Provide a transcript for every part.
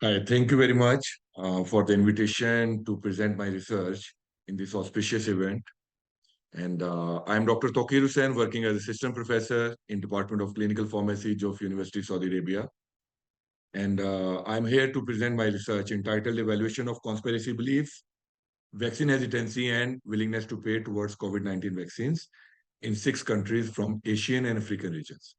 Hi, thank you very much for the invitation to present my research in this auspicious event. And I'm Dr. Tokir Hussain, working as assistant professor in Department of Clinical Pharmacy, Jof University, Saudi Arabia. And I'm here to present my research entitled Evaluation of Conspiracy Beliefs, Vaccine Hesitancy, and Willingness to Pay Towards COVID-19 Vaccines in 6 countries from Asian and African regions.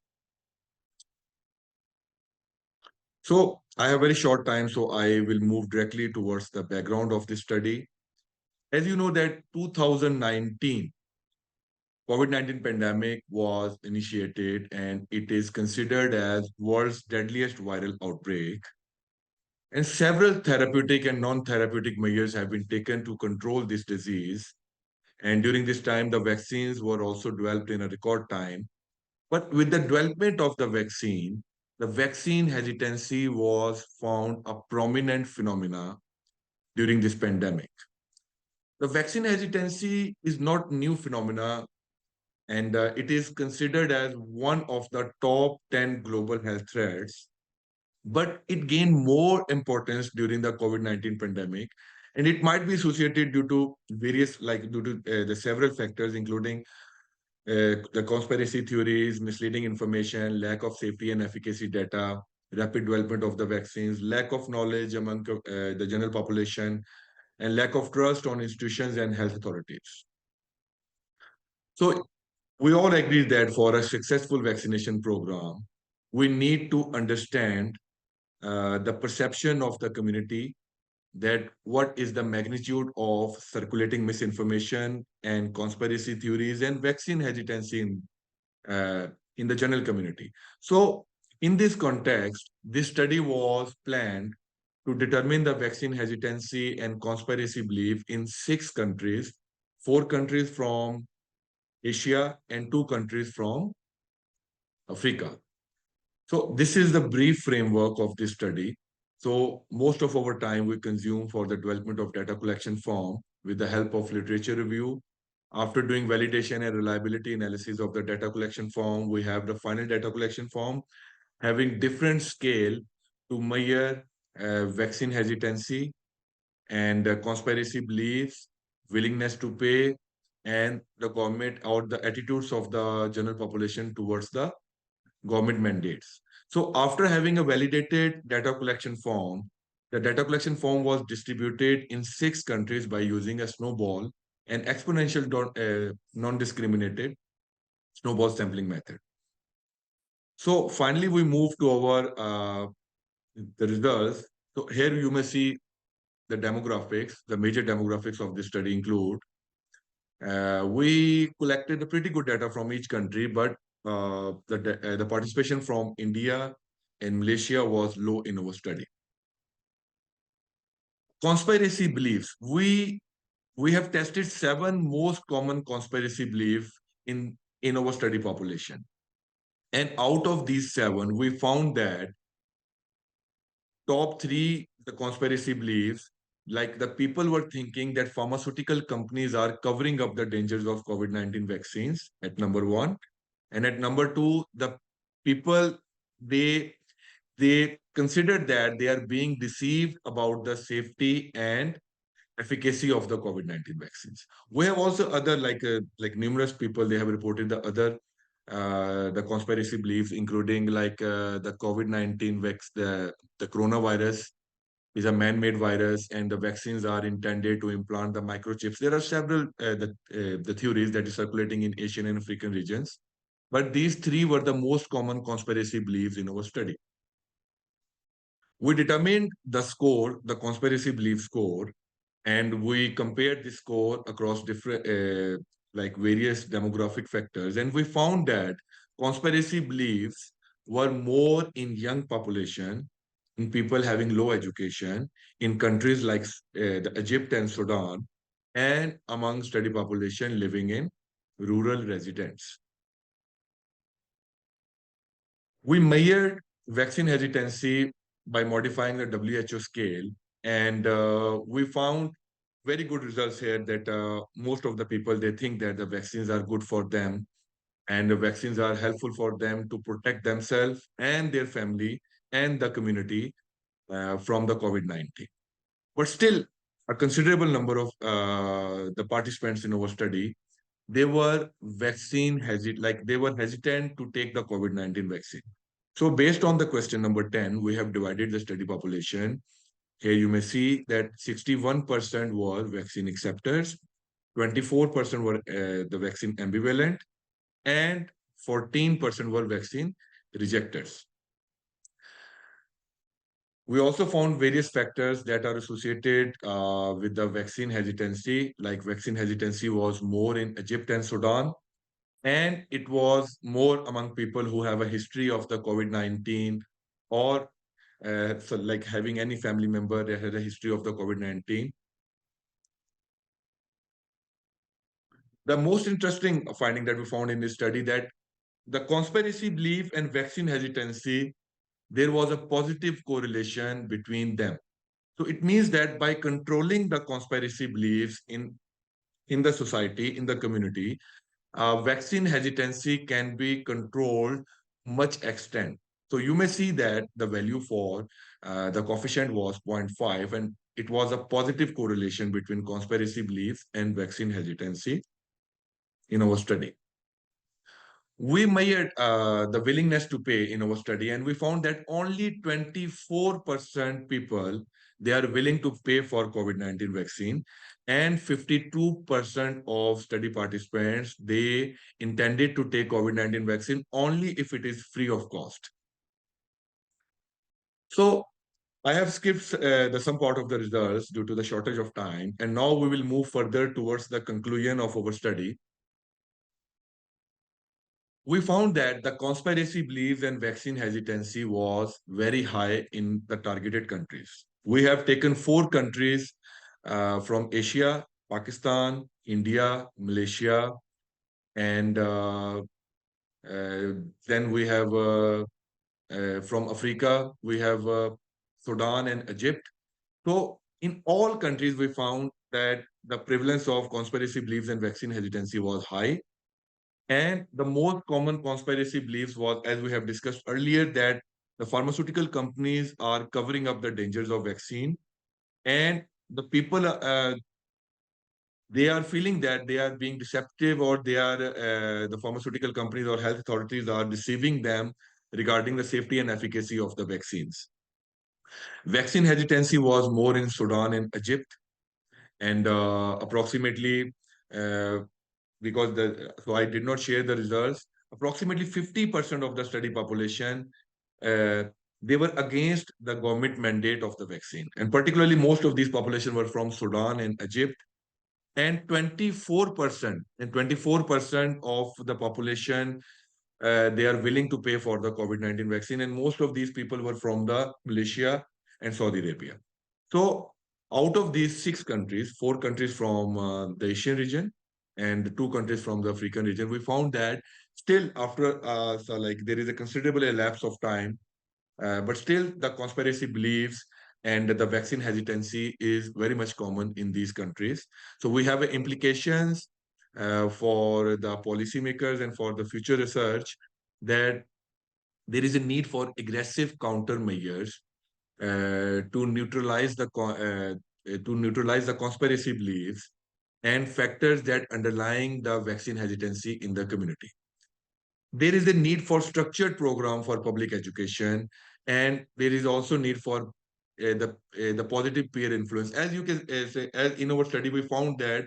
So I have very short time, so I will move directly towards the background of this study. As you know that 2019 COVID-19 pandemic was initiated and it is considered as world's deadliest viral outbreak. And several therapeutic and non-therapeutic measures have been taken to control this disease. And during this time, the vaccines were also developed in a record time. But with the development of the vaccine hesitancy was found a prominent phenomena during this pandemic. The vaccine hesitancy is not new phenomena, and it is considered as one of the top 10 global health threats. But it gained more importance during the COVID-19 pandemic, and it might be associated due to the several factors, including the conspiracy theories, misleading information, lack of safety and efficacy data, rapid development of the vaccines, lack of knowledge among the general population, and lack of trust on institutions and health authorities. So we all agree that for a successful vaccination program, we need to understand the perception of the community, that what is the magnitude of circulating misinformation and conspiracy theories and vaccine hesitancy in the general community. So in this context, this study was planned to determine the vaccine hesitancy and conspiracy belief in 6 countries, 4 countries from Asia and 2 countries from Africa. So this is the brief framework of this study. So most of our time we consume for the development of data collection form with the help of literature review. After doing validation and reliability analysis of the data collection form, we have the final data collection form having different scale to measure vaccine hesitancy and conspiracy beliefs, willingness to pay, and the government or the attitudes of the general population towards the government mandates. So after having a validated data collection form, the data collection form was distributed in 6 countries by using a snowball and exponential non-discriminated snowball sampling method. So finally, we move to our the results. So here you may see the demographics. The major demographics of this study include we collected a pretty good data from each country, but the participation from India and Malaysia was low in our study. Conspiracy beliefs. We have tested 7 most common conspiracy beliefs in our study population. And out of these 7, we found that top 3, the conspiracy beliefs, like the people were thinking that pharmaceutical companies are covering up the dangers of COVID-19 vaccines at number 1. And at number 2, the people, they considered that they are being deceived about the safety and efficacy of the COVID-19 vaccines. We have also other like numerous people, they have reported the other the conspiracy beliefs, including the COVID-19 the coronavirus is a man-made virus and the vaccines are intended to implant the microchips. There are several the theories that is circulating in Asian and African regions, but these 3 were the most common conspiracy beliefs in our study. We determined the score, the conspiracy belief score, and we compared the score across different like various demographic factors, and we found that conspiracy beliefs were more in young population, in people having low education, in countries like the Egypt and Sudan, and among study population living in rural residents. We measured vaccine hesitancy by modifying the WHO scale, and we found very good results here that most of the people, they think that the vaccines are good for them and the vaccines are helpful for them to protect themselves and their family and the community from the COVID-19. But still, a considerable number of the participants in our study, they were they were hesitant to take the COVID-19 vaccine. So based on the question number 10, we have divided the study population. Here you may see that 61% were vaccine acceptors, 24% were the vaccine ambivalent, and 14% were vaccine rejectors. We also found various factors that are associated with the vaccine hesitancy, like vaccine hesitancy was more in Egypt and Sudan, and it was more among people who have a history of the COVID-19 or so like having any family member that had a history of the COVID-19. The most interesting finding that we found in this study that the conspiracy belief and vaccine hesitancy, there was a positive correlation between them. So it means that by controlling the conspiracy beliefs in the society, in the community, vaccine hesitancy can be controlled much extent. So you may see that the value for the coefficient was 0.5, and it was a positive correlation between conspiracy beliefs and vaccine hesitancy in our study. We measured the willingness to pay in our study, and we found that only 24% people, they are willing to pay for COVID-19 vaccine, and 52% of study participants, they intended to take COVID-19 vaccine only if it is free of cost. So I have skipped some part of the results due to the shortage of time, and now we will move further towards the conclusion of our study. We found that the conspiracy beliefs and vaccine hesitancy was very high in the targeted countries. We have taken 4 countries from Asia: Pakistan, India, Malaysia, and then we have from Africa, we have Sudan and Egypt. So in all countries, we found that the prevalence of conspiracy beliefs and vaccine hesitancy was high. And the most common conspiracy beliefs was, as we have discussed earlier, that the pharmaceutical companies are covering up the dangers of vaccine, and the people they are feeling that they are being deceptive, or they are the pharmaceutical companies or health authorities are deceiving them regarding the safety and efficacy of the vaccines. Vaccine hesitancy was more in Sudan and Egypt, and approximately uh, because so I did not share the results. Approximately 50% of the study population, uh, they were against the government mandate of the vaccine. And particularly most of these population were from Sudan and Egypt. And 24% of the population, they are willing to pay for the COVID-19 vaccine. And most of these people were from the Malaysia and Saudi Arabia. So out of these 6 countries, 4 countries from the Asian region and 2 countries from the African region, we found that still after, so like there is a considerable elapse of time, but still the conspiracy beliefs and the vaccine hesitancy is very much common in these countries. So we have implications for the policymakers and for the future research that there is a need for aggressive countermeasures to neutralize the conspiracy beliefs and factors that underlying the vaccine hesitancy in the community. There is a need for structured program for public education, and there is also need for the positive peer influence. As you can say, as in our study, we found that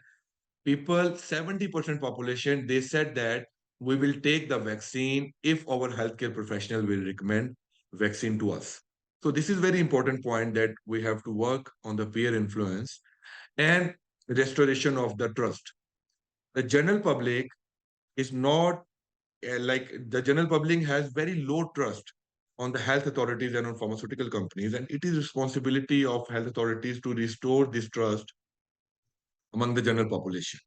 people, 70% population, they said that we will take the vaccine if our healthcare professional will recommend vaccine to us. So this is very important point that we have to work on the peer influence and restoration of the trust. The general public is not like the general public has very low trust on the health authorities and on pharmaceutical companies, and it is responsibility of health authorities to restore this trust among the general population.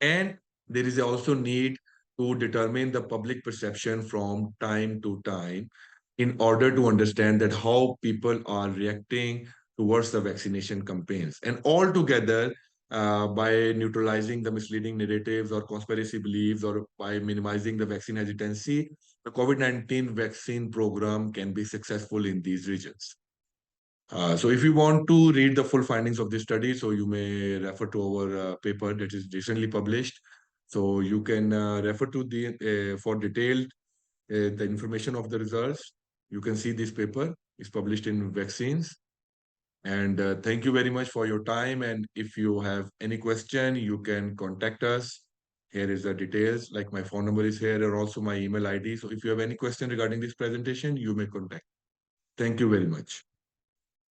And there is also need to determine the public perception from time to time in order to understand that how people are reacting towards the vaccination campaigns. And all together, by neutralizing the misleading narratives or conspiracy beliefs, or by minimizing the vaccine hesitancy, the COVID-19 vaccine program can be successful in these regions. So if you want to read the full findings of this study, so you may refer to our paper that is recently published. So you can refer to the for detailed the information of the results. You can see this paper is published in Vaccines. And thank you very much for your time. And if you have any question, you can contact us. Here is the details, like my phone number is here, and also my email ID. So if you have any question regarding this presentation, you may contact. Thank you very much.